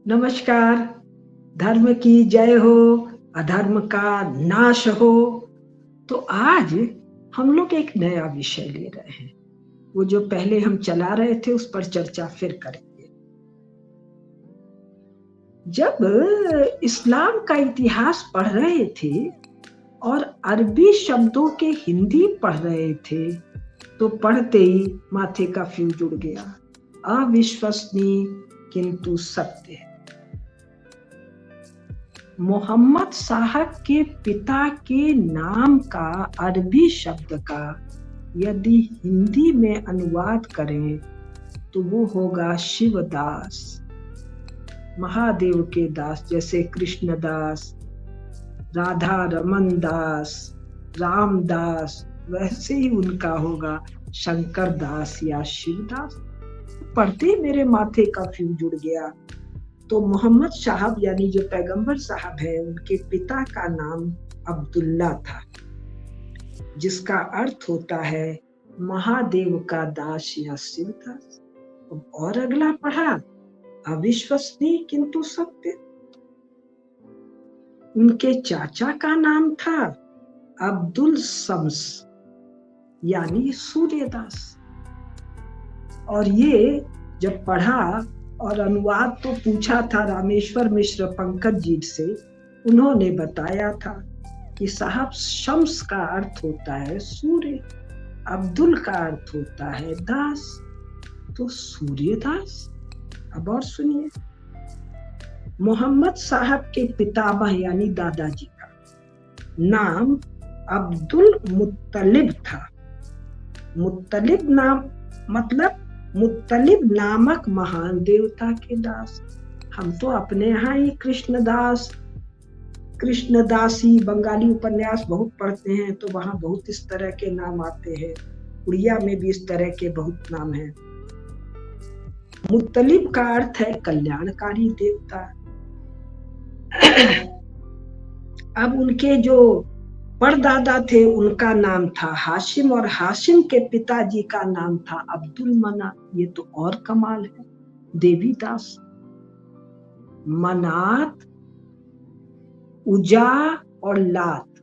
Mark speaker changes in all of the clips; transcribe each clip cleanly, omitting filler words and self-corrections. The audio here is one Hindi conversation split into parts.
Speaker 1: नमस्कार। धर्म की जय हो, अधर्म का नाश हो। तो आज हम लोग एक नया विषय ले रहे हैं। वो जो पहले हम चला रहे थे उस पर चर्चा फिर करेंगे। जब इस्लाम का इतिहास पढ़ रहे थे और अरबी शब्दों के हिंदी पढ़ रहे थे तो पढ़ते ही माथे का फ्यूज उड़ गया। अविश्वसनीय किंतु सत्य। मोहम्मद साहब के पिता के नाम का अरबी शब्द का यदि हिंदी में अनुवाद करें तो वो होगा शिवदास। महादेव के दास, जैसे कृष्णदास, राधा रमन दास, रामदास, वैसे ही उनका होगा शंकर दास या शिवदास। पढ़ते मेरे माथे का फ्यूज उड़ गया। तो मोहम्मद साहब यानी जो पैगंबर साहब है, उनके पिता का नाम अब्दुल्ला था, जिसका अर्थ होता है महादेव का दास या शिवदास। और अगला पढ़ा, अविश्वसनीय किंतु सत्य। उनके चाचा का नाम था अब्दुल शम्स यानी सूर्यदास। और ये जब पढ़ा और अनुवाद तो पूछा था रामेश्वर मिश्र पंकज जी से, उन्होंने बताया था कि साहब शम्स का अर्थ होता है सूर्य, अब्दुल का अर्थ होता है दास, तो सूर्यदास। अब और सुनिए, मोहम्मद साहब के पितामह यानी दादाजी का नाम अब्दुल मुत्तलिब था। मुत्तलिब नाम मतलब मुत्तलिब नामक महान देवता के दास। हम तो अपने यहाँ ही कृष्णदास, कृष्णदासी बंगाली उपन्यास बहुत पढ़ते हैं, तो वहां बहुत इस तरह के नाम आते हैं। उड़िया में भी इस तरह के बहुत नाम हैं। मुत्तलिब का अर्थ है कल्याणकारी देवता। अब उनके जो परदादा थे उनका नाम था हाशिम, और हाशिम के पिताजी का नाम था अब्दुल मना। ये तो और कमाल है। देवीदास, मनात, उजा और लात,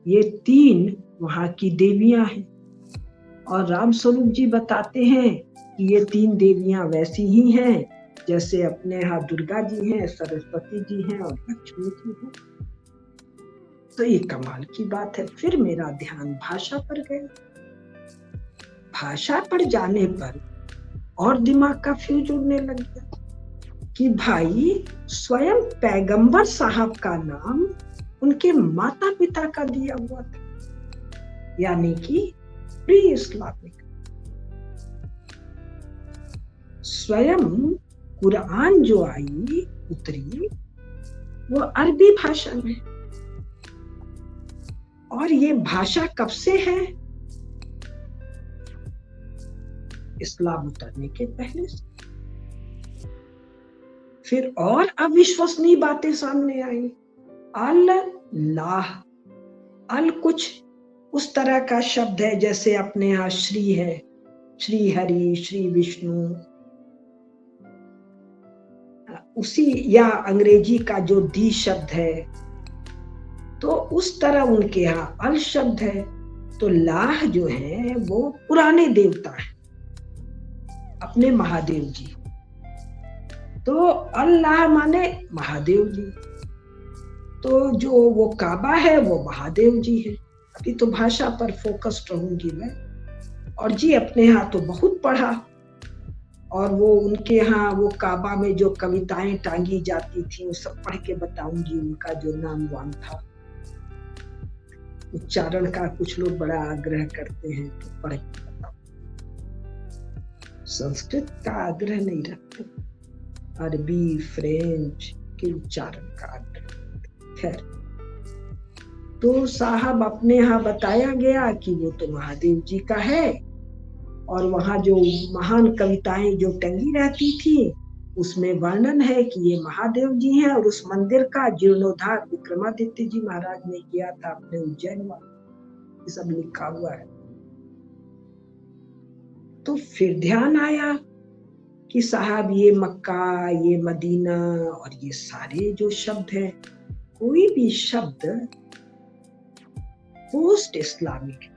Speaker 1: ये तीन वहां की देवियां हैं। और राम स्वरूप जी बताते हैं कि ये तीन देवियां वैसी ही हैं जैसे अपने यहाँ दुर्गा जी हैं, सरस्वती जी हैं और लक्ष्मी जी हैं। तो ये कमाल की बात है। फिर मेरा ध्यान भाषा पर गया। भाषा पर जाने पर और दिमाग का फ्यूज उड़ने लग गया कि भाई स्वयं पैगंबर साहब का नाम उनके माता पिता का दिया हुआ था, यानी कि प्री इस्लामिक। स्वयं कुरान जो आई उतरी वो अरबी भाषा में, और ये भाषा कब से है? इस्लाम उतरने के पहले से। फिर और अविश्वसनीय बातें सामने आई। अल्लाह, अल कुछ उस तरह का शब्द है जैसे अपने यहाँ श्री है, श्री हरि, श्री विष्णु, उसी या अंग्रेजी का जो दी शब्द है, तो उस तरह उनके यहाँ अल शब्द है। तो लाह जो है वो पुराने देवता है, अपने महादेव जी। तो अल्लाह माने महादेव जी। तो जो वो काबा है वो महादेव जी है। अभी तो भाषा पर फोकस्ड रहूंगी मैं। और जी अपने यहाँ तो बहुत पढ़ा, और वो उनके यहाँ वो काबा में जो कविताएं टांगी जाती थी वो सब पढ़ के बताऊंगी। उनका जो नाम वाम था, उच्चारण का कुछ लोग बड़ा आग्रह करते हैं तो पढ़ के बताऊं। संस्कृत का आग्रह नहीं रखते, अरबी फ्रेंच के उच्चारण का आग्रह। खैर, तो साहब अपने यहाँ बताया गया कि वो तो महादेव जी का है। और वहां जो महान कविताएं जो टंगी रहती थी उसमें वर्णन है कि ये महादेव जी हैं, और उस मंदिर का जीर्णोद्धार विक्रमादित्य जी महाराज ने किया था अपने उज्जैन में। ये सब लिखा हुआ है। तो फिर ध्यान आया कि साहब ये मक्का, ये मदीना और ये सारे जो शब्द हैं, कोई भी शब्द पोस्ट इस्लामिक है।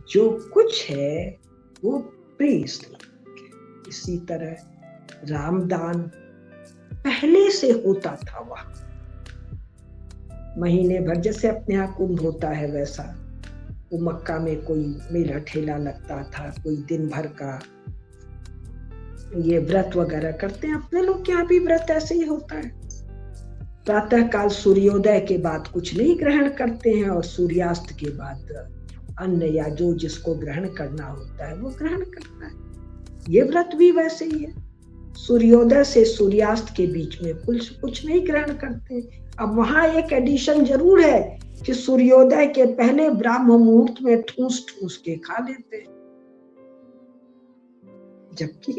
Speaker 1: जो कुछ है वो प्री इस्लामिक है। इसी तरह रामदान पहले से होता था वहां, महीने भर जैसे अपने यहाँ कुंभ होता है वैसा वो मक्का में कोई मेला ठेला लगता था, कोई दिन भर का ये व्रत वगैरह करते हैं। अपने लोग के यहाँ भी व्रत ऐसे ही होता है। प्रातः काल सूर्योदय के बाद कुछ नहीं ग्रहण करते हैं और सूर्यास्त के बाद अन्न या जो जिसको ग्रहण करना होता है वो ग्रहण करता है। ये व्रत भी वैसे ही है, सूर्योदय से सूर्यास्त के बीच में कुछ नहीं ग्रहण करते। अब वहां एक एडिशन जरूर है कि सूर्योदय के पहले ब्राह्म मुहूर्त में ठूस ठूस के खा लेते, जबकि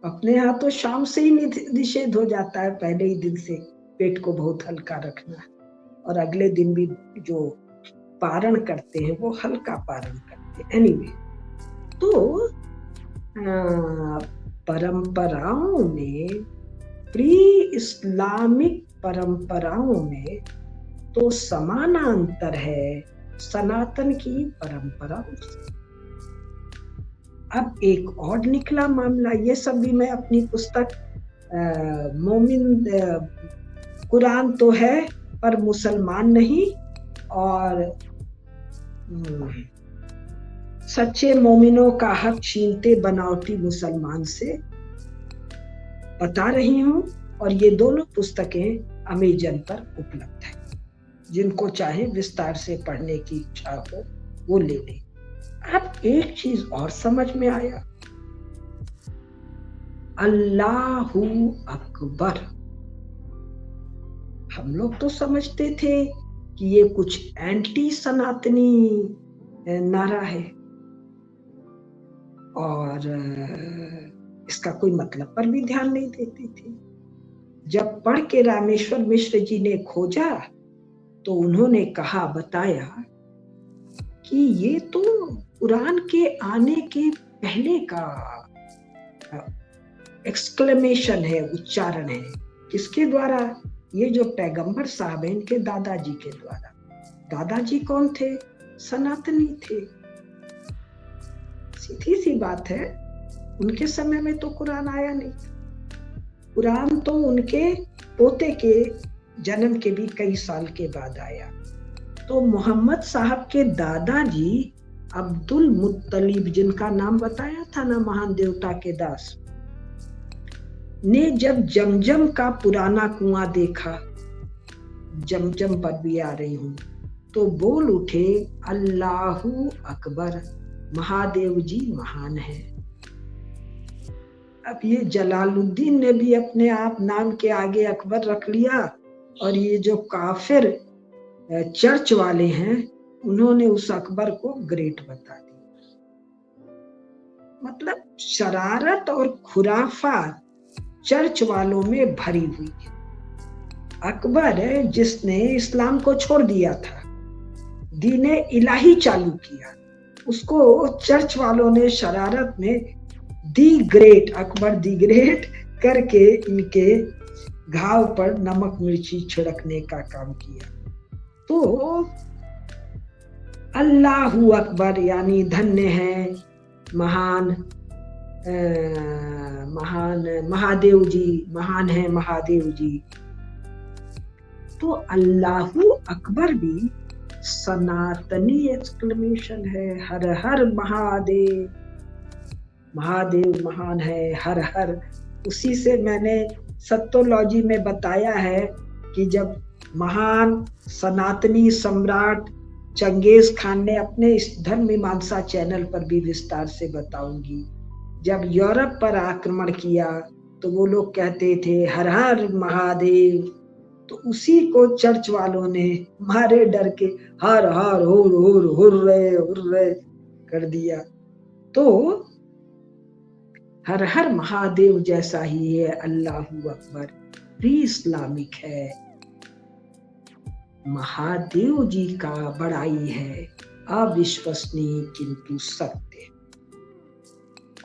Speaker 1: अपने यहाँ तो शाम से ही निषेध हो जाता है, पहले ही दिन से पेट को बहुत हल्का रखना है और अगले दिन भी जो पारण करते हैं वो हल्का पारण करते हैं। एनीवे, तो परंपराओं में, प्री इस्लामिक परंपराओं में तो समानांतर है सनातन की परंपराओं से। अब एक और निकला मामला, ये सब भी मैं अपनी पुस्तक मोमिन कुरान तो है पर मुसलमान नहीं, और सच्चे मोमिनों का हक छीनते बनावटी मुसलमान से बता रही हूँ। और ये दोनों पुस्तकें अमेजन पर उपलब्ध है, जिनको चाहे विस्तार से पढ़ने की इच्छा हो वो ले लें। अब एक चीज और समझ में आया, अल्लाहू अकबर। हम लोग तो समझते थे कि ये कुछ एंटी सनातनी नारा है और इसका कोई मतलब पर भी ध्यान नहीं देते थे। जब पढ़ के रामेश्वर मिश्र जी ने खोजा तो उन्होंने कहा, बताया कि ये तो कुरान के आने के पहले का एक्सक्लेमेशन है, उच्चारण है। किसके द्वारा? ये जो पैगंबर साहब हैं इनके दादाजी के द्वारा। दादाजी कौन थे? सनातनी थे। सीधी सी बात है, उनके समय में तो कुरान आया नहीं। कुरान तो उनके पोते के जन्म के भी कई साल के बाद आया। तो मोहम्मद साहब के दादाजी अब्दुल मुत्तलिब, जिनका नाम बताया था ना, महान देवता के दास, ने जब जमजम का पुराना कुआं देखा, जमजम पर भी आ रही हूं, तो बोल उठे, अल्लाहू अकबर, महादेव जी महान है। अब ये जलालुद्दीन ने भी अपने आप नाम के आगे अकबर रख लिया, और ये जो काफिर चर्च वाले हैं उन्होंने उस अकबर को ग्रेट बता दिया। मतलब शरारत और खुराफात चर्च वालों में भरी हुई है। अकबर है जिसने इस्लाम को छोड़ दिया था, दीने इलाही चालू किया, उसको चर्च वालों ने शरारत में the great, Akbar the great करके इनके घाव पर नमक मिर्ची छिड़कने का काम किया। तो अल्लाहू अकबर यानी धन्य है, महान महादेव जी, महान है महादेव जी। तो अल्लाहू अकबर भी सनातनी एक्सक्लेमेशन है। हर हर महादेव, महादेव महान है, हर हर। उसी से मैंने सत्योलॉजी में बताया है कि जब महान सनातनी सम्राट चंगेज खान ने अपने इस धर्म मीमांसा चैनल पर भी विस्तार से बताऊंगी, जब यूरोप पर आक्रमण किया तो वो लोग कहते थे हर हर महादेव, तो उसी को चर्च वालों ने मारे डर के हर हर हुर हुर हुर्रे कर दिया। तो हर हर महादेव जैसा ही है अल्लाहू अकबर, प्री इस्लामिक है। महादेव जी का बड़ाई है, अविश्वसनीय किंतु सत्य।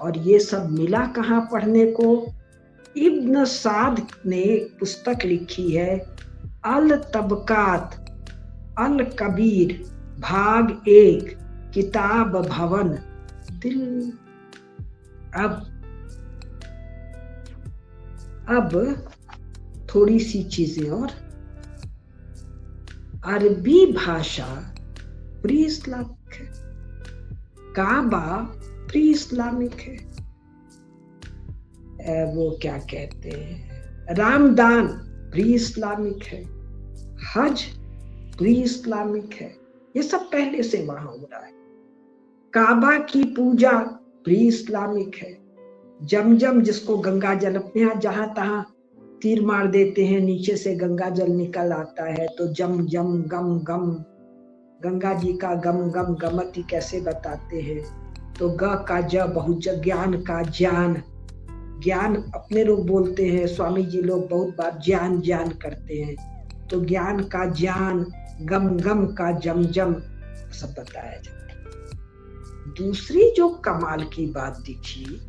Speaker 1: और ये सब मिला कहाँ पढ़ने को? इब्न साद ने एक पुस्तक लिखी है, अल तबकात अल कबीर भाग 1, किताब भवन दिल। अब थोड़ी सी चीजें और। अरबी भाषा प्री इस्लामिक है, काबा प्री इस्लामिक है, वो क्या कहते हैं, रामदान प्री इस्लामिक है, हज प्री इस्लामिक है, ये सब पहले से वहां हो रहा है। काबा की पूजा प्री इस्लामिक है। जमजम, जिसको गंगा जल, अपने यहाँ जहां तहां तीर मार देते हैं, नीचे से गंगा जल निकल आता है, तो जम जम गम गम, गंगा जी का गम गम गमति कैसे बताते हैं? तो ग का ज बहुज, ज्ञान का ज्ञान, ज्ञान अपने लोग बोलते हैं, स्वामी जी लोग बहुत बार ज्ञान ज्ञान करते हैं, तो ज्ञान का ज्ञान, गम गम का जम जम, सब बताया जाता है। दूसरी जो कमाल की बात दिखी,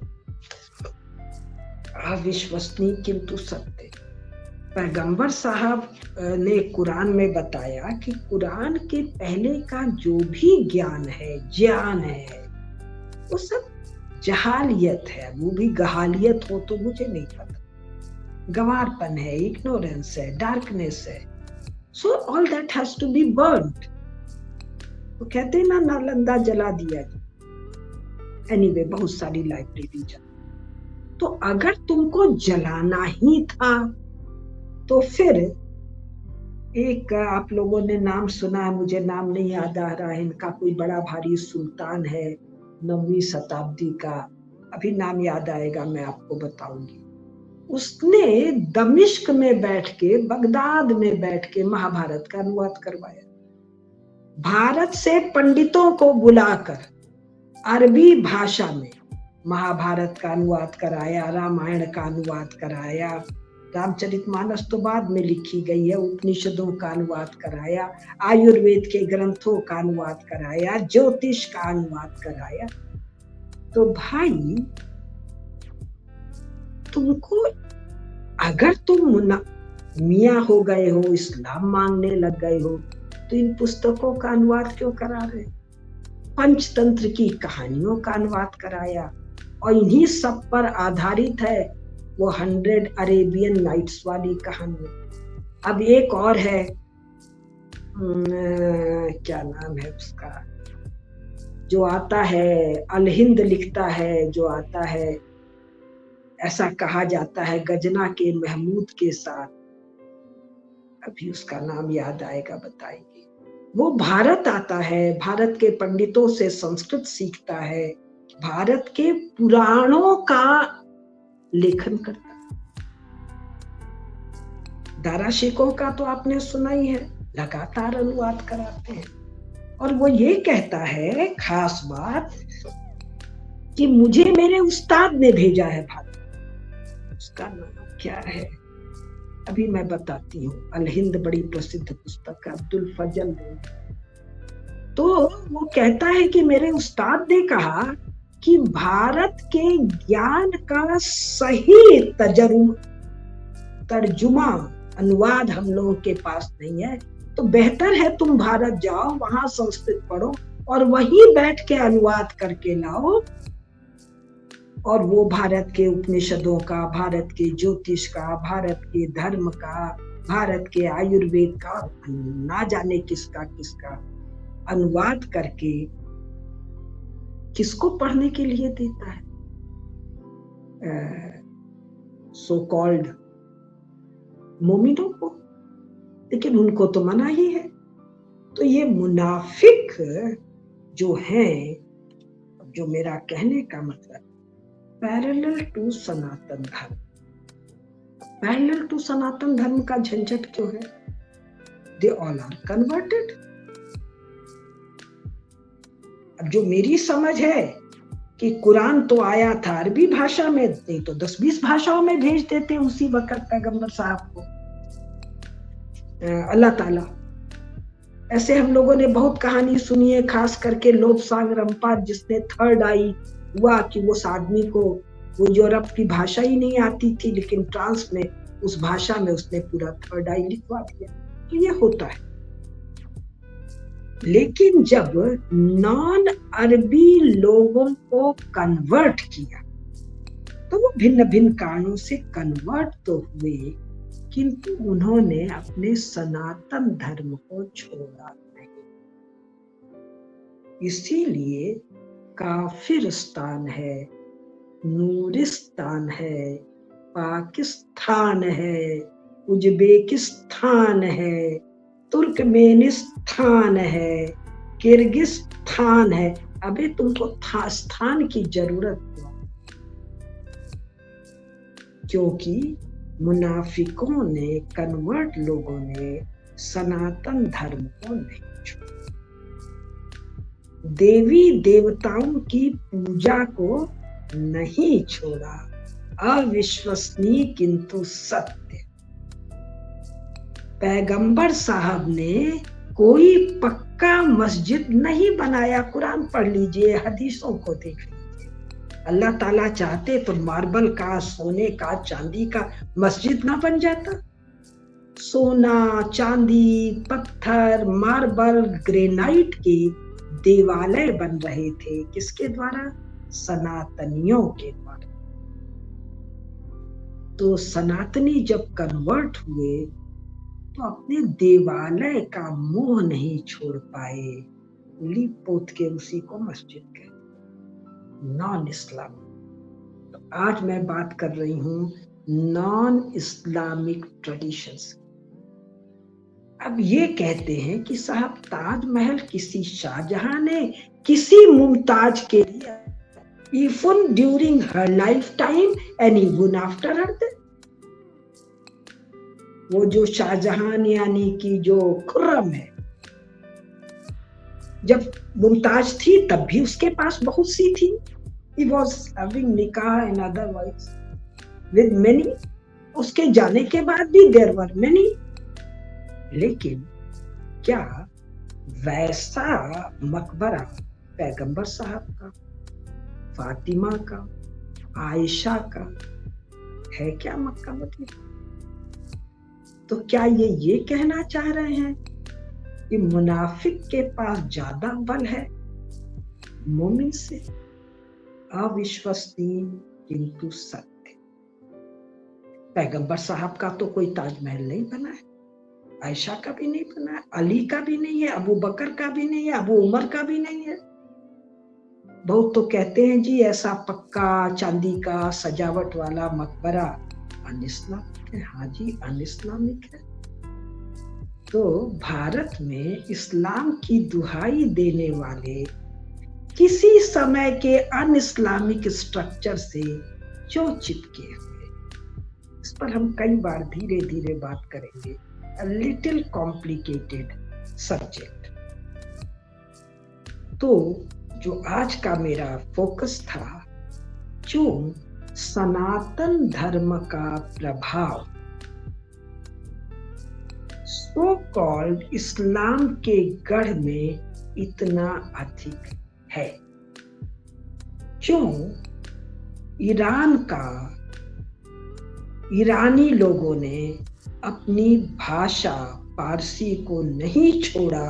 Speaker 1: अविश्वसनीय किंतु सत्य, पैगंबर साहब ने कुरान में बताया कि कुरान के पहले का जो भी ज्ञान है वो सब जहालियत है। वो भी गहालियत हो तो मुझे नहीं पता, गवारपन है, इग्नोरेंस है, डार्कनेस है। So all that has to be burned. वो कहते हैं ना, नालंदा जला दिया गया। एनीवे, बहुत सारी लाइब्रेरी जला। तो अगर तुमको जलाना ही था तो फिर एक, आप लोगों ने नाम सुना है, मुझे नाम नहीं याद आ रहा है, इनका कोई बड़ा भारी सुल्तान है 9वीं शताब्दी का, अभी नाम याद आएगा मैं आपको बताऊंगी। उसने दमिश्क में बैठ के, बगदाद में बैठ के महाभारत का अनुवाद करवाया। भारत से पंडितों को बुलाकर अरबी भाषा में महाभारत का अनुवाद कराया, रामायण का अनुवाद कराया, रामचरितमानस तो बाद में लिखी गई है, उपनिषदों का अनुवाद कराया, आयुर्वेद के ग्रंथों का अनुवाद कराया, ज्योतिष का अनुवाद कराया। तो भाई, तुमको, अगर तुम मियाँ हो गए हो, इस्लाम मांगने लग गए हो, तो इन पुस्तकों का अनुवाद क्यों करा रहे? पंचतंत्र की कहानियों का अनुवाद कराया, और इन्हीं सब पर आधारित है वो 100 अरेबियन नाइट्स वाली कहानी। अब एक और है, क्या नाम है उसका, जो आता है, अल हिंद लिखता है, जो आता है, ऐसा कहा जाता है, गजना के महमूद के साथ, अभी उसका नाम याद आएगा, बताएंगे। वो भारत आता है, भारत के पंडितों से संस्कृत सीखता है, भारत के पुराणों का लेखन करता है। दाराशिकों का तो आपने सुना ही है, लगातार अनुवाद कराते हैं। और वो ये कहता है, खास बात, कि मुझे मेरे उस्ताद ने भेजा है भारत। उसका नाम क्या है, अभी मैं बताती हूँ। अल हिंद बड़ी प्रसिद्ध पुस्तक है, अब्दुल फजल ने। तो वो कहता है कि मेरे उस्ताद ने कहा कि भारत के ज्ञान का सही तर्जुमा, अनुवाद हम लोगों के पास नहीं है, तो बेहतर है तुम भारत जाओ, वहां संस्कृत पढ़ो और वहीं बैठ के अनुवाद करके लाओ, और वो भारत के उपनिषदों का, भारत के ज्योतिष का, भारत के धर्म का, भारत के आयुर्वेद का, ना जाने किसका किसका अनुवाद करके किसको पढ़ने के लिए देता है? सो कॉल्ड मोमिनों को, लेकिन उनको तो मना ही है। तो ये मुनाफिक जो हैं, जो मेरा कहने का मतलब, पैरेलल टू सनातन धर्म, पैरेलल टू सनातन धर्म का झंझट क्यों है? They all are converted. अब जो मेरी समझ है कि कुरान तो आया था अरबी भाषा में, नहीं तो 10-20 भाषाओं में भेज देते उसी वक्त पैगंबर साहब को अल्लाह ताला। ऐसे हम लोगों ने बहुत कहानी सुनी है, खास करके लोबसांग रंपा, जिसने 3rd आई हुआ कि उस आदमी को वो यूरोप की भाषा ही नहीं आती थी, लेकिन ट्रांस में उस भाषा में उसने पूरा थर्ड आई लिखवा दिया। तो ये होता है। लेकिन जब नॉन अरबी लोगों को कन्वर्ट किया तो वो भिन्न भिन्न कारणों से कन्वर्ट तो हुए, किंतु उन्होंने अपने सनातन धर्म को छोड़ा नहीं। इसीलिए काफिरिस्तान है, नूरिस्तान है, पाकिस्तान है, उज्बेकिस्तान है, तुर्कमेनिस्तान है, किर्गिस्तान है। अबे तुमको स्थान की जरूरत हुआ, क्योंकि मुनाफिकों ने, कन्वर्ट लोगों ने सनातन धर्म को नहीं छोड़ा। देवी देवताओं की पूजा को नहीं छोड़ा। अविश्वसनीय किंतु सत्य। पैगंबर साहब ने कोई पक्का मस्जिद नहीं बनाया। कुरान पढ़ लीजिए, हदीसों को देख लीजिए। अल्लाह ताला चाहते तो मार्बल का, सोने का, चांदी का मस्जिद ना बन जाता। सोना, चांदी, पत्थर, मार्बल, ग्रेनाइट के देवालय बन रहे थे। किसके द्वारा? सनातनियों के द्वारा। तो सनातनी जब कन्वर्ट हुए तो अपने देवालय का मोह नहीं छोड़ पाए, लीप पोत के उसी को मस्जिद कहते, नॉन इस्लामिक। तो आज मैं बात कर रही हूं नॉन इस्लामिक ट्रेडिशंस। अब ये कहते हैं कि साहब ताजमहल किसी शाहजहां ने किसी मुमताज के लिए, even during her life time and even after her death, वो जो शाहजहां यानी कि जो खुर्रम है, जब मुमताज थी तब भी उसके पास बहुत सी थी। He was having nikah and other wives with many. उसके जाने के बाद भी there were many. लेकिन क्या वैसा मकबरा पैगंबर साहब का, फातिमा का, आयशा का है क्या मक्का मदीना? तो क्या ये कहना चाह रहे हैं कि मुनाफिक के पास ज्यादा बल है मोमिन से? अविश्वसनीय किंतु सत्य। पैगंबर साहब का तो कोई ताजमहल नहीं बना है, आयशा का भी नहीं बना है, अली का भी नहीं है, अबू बकर का भी नहीं है, अबू उमर का भी नहीं है। बहुत तो कहते हैं जी ऐसा पक्का चांदी का सजावट वाला मकबरा अनिस्लामिक है। हाँ जी, अनिस्लामिक है। तो भारत में इस्लाम की दुहाई देने वाले किसी समय के अनइस्लामिक स्ट्रक्चर से जो चिपके हुए, इस पर हम कई बार धीरे धीरे बात करेंगे। A little complicated subject। तो जो आज का मेरा फोकस था, जो सनातन धर्म का प्रभाव सो कॉल्ड इस्लाम के गढ़ में इतना अधिक है। क्यों ईरानी लोगों ने अपनी भाषा पारसी को नहीं छोड़ा,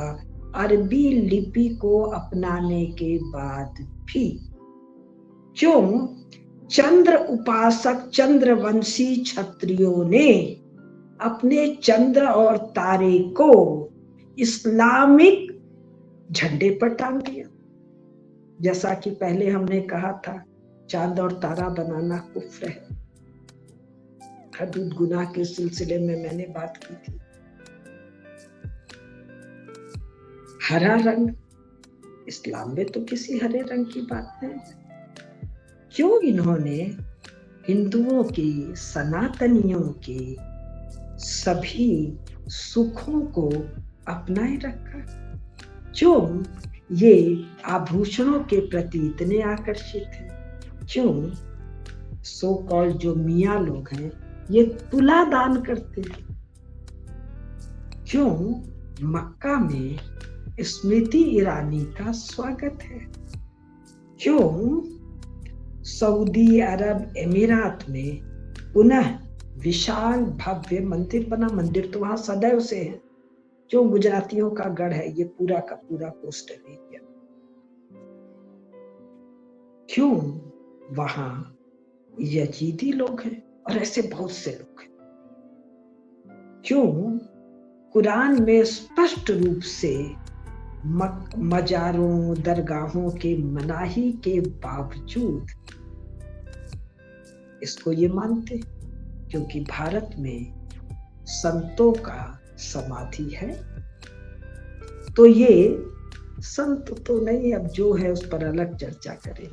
Speaker 1: अरबी लिपि को अपनाने के बाद भी। क्यों चंद्र उपासक चंद्रवंशी क्षत्रियों ने अपने चंद्र और तारे को इस्लामिक झंडे पर टांग दिया? जैसा कि पहले हमने कहा था, चांद और तारा बनाना कुफ्र है। हदूद गुनाह के सिलसिले में मैंने बात की थी। हरा रंग, इस्लाम में तो किसी हरे रंग की बात नहीं। क्यों इन्होंने हिंदुओं की, सनातनियों की सभी सुखों को अपनाए रखा? क्यों ये आभूषणों के प्रति इतने आकर्षित हैं? क्यों सो कॉल्ड जो मियाँ लोग हैं ये तुला दान करते हैं? क्यों मक्का में स्मृति ईरानी का स्वागत है? क्यों सऊदी अरब एमिरात में पुनः विशाल भव्य मंदिर बना। मंदिर तो वहां सदैव से है, जो गुजरातियों का गढ़ है ये पूरा का पूरा कोस्टल एरिया। क्यों? वहां यजीदी लोग हैं और ऐसे बहुत से लोग हैं। क्यों? कुरान में स्पष्ट रूप से मजारों दरगाहों के मनाही के बावजूद इसको ये मानते, क्योंकि भारत में संतों का समाधि है। तो ये संत तो नहीं, अब जो है उस पर अलग चर्चा करें।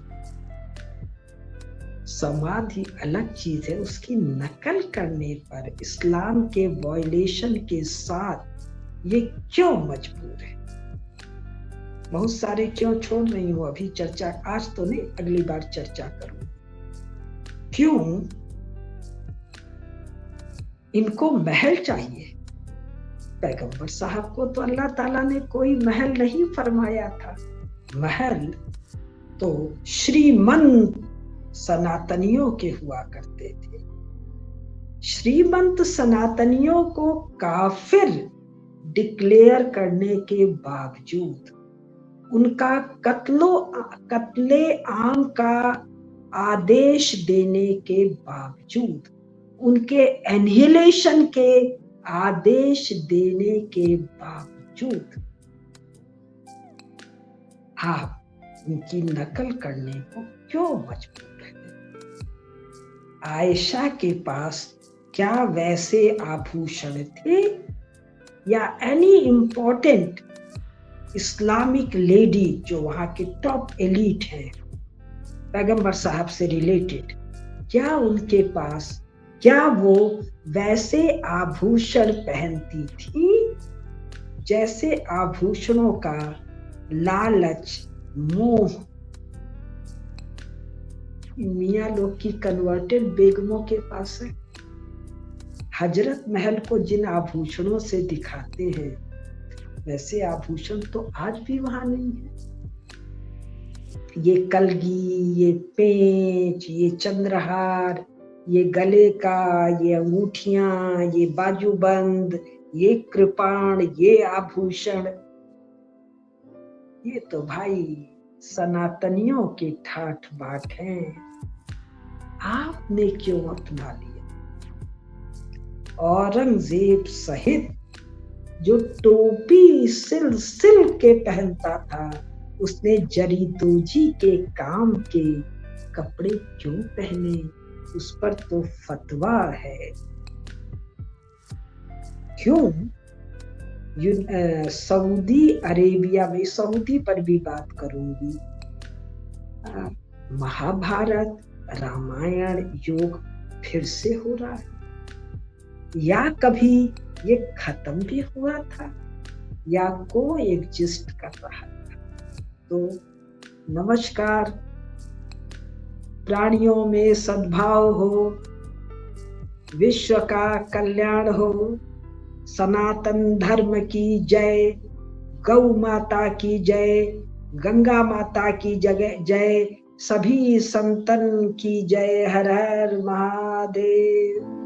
Speaker 1: समाधि अलग चीज है, उसकी नकल करने पर इस्लाम के वायलेशन के साथ ये क्यों मजबूर है? बहुत सारे क्यों छोड़ रही हूं, अभी चर्चा आज तो नहीं, अगली बार चर्चा करूं। क्यों इनको महल चाहिए? पैगंबर साहब को तो अल्लाह ताला ने कोई महल नहीं फरमाया था। महल तो श्रीमंत सनातनियों के हुआ करते थे। श्रीमंत सनातनियों को काफिर डिक्लेयर करने के बावजूद, उनका कत्ले आम का आदेश देने के बावजूद, उनके एनहिलेशन के आदेश देने के बावजूद आप उनकी नकल करने को क्यों मजबूर है? आयशा के पास क्या वैसे आभूषण थे, या एनी इंपॉर्टेंट इस्लामिक लेडी जो वहां के टॉप एलीट है पैगंबर साहब से रिलेटेड, क्या उनके पास, क्या वो वैसे आभूषण पहनती थी जैसे आभूषणों का लालच मोह मियाँ लोग की कन्वर्टेड बेगमों के पास है? हजरत महल को जिन आभूषणों से दिखाते हैं वैसे आभूषण तो आज भी वहां नहीं है। ये कलगी, ये पेंच, ये चंद्रहार, ये गले का, ये अंगूठियां, ये बाजूबंद, ये कृपाण, ये आभूषण, ये तो भाई सनातनियों के ठाठ बाट हैं। आपने क्यों अपना लिया? औरंगजेब सहित जो टोपी सिल सिल के पहनता था, उसने जरीदोजी के काम के कपड़े क्यों पहने? उस पर तो फतवा है। क्यों? सऊदी अरेबिया में, सऊदी पर भी बात करूंगी, महाभारत रामायण युग फिर से हो रहा है, या कभी ये खत्म भी हुआ था, या को एग्जिस्ट कर रहा था। तो नमस्कार, प्राणियों में सद्भाव हो, विश्व का कल्याण हो, सनातन धर्म की जय, गौ माता की जय, गंगा माता की जय, सभी संतन की जय। हर हर महादेव।